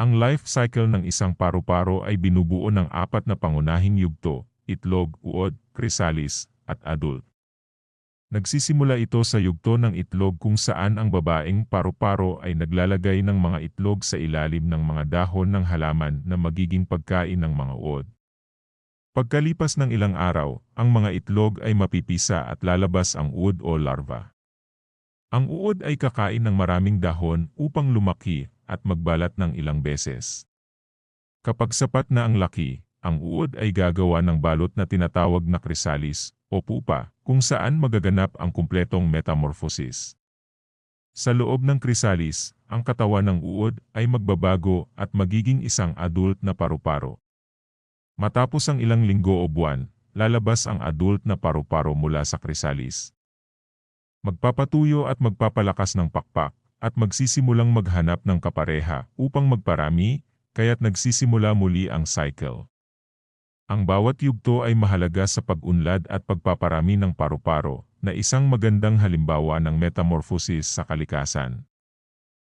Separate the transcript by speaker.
Speaker 1: Ang life cycle ng isang paru-paro ay binubuo ng apat na pangunahing yugto: itlog, uod, chrysalis, at adult. Nagsisimula ito sa yugto ng itlog kung saan ang babaeng paru-paro ay naglalagay ng mga itlog sa ilalim ng mga dahon ng halaman na magiging pagkain ng mga uod. Pagkalipas ng ilang araw, ang mga itlog ay mapipisa at lalabas ang uod o larva. Ang uod ay kakain ng maraming dahon upang lumaki at magbalat ng ilang beses. Kapag sapat na ang laki, ang uod ay gagawa ng balot na tinatawag na chrysalis o pupa, kung saan magaganap ang kumpletong metamorphosis. Sa loob ng chrysalis, ang katawan ng uod ay magbabago at magiging isang adult na paru-paro. Matapos ang ilang linggo o buwan, lalabas ang adult na paru-paro mula sa chrysalis. Magpapatuyo at magpapalakas ng pakpak, at magsisimulang maghanap ng kapareha upang magparami, kaya't nagsisimula muli ang cycle. Ang bawat yugto ay mahalaga sa pag-unlad at pagpaparami ng paru-paro, na isang magandang halimbawa ng metamorphosis sa kalikasan.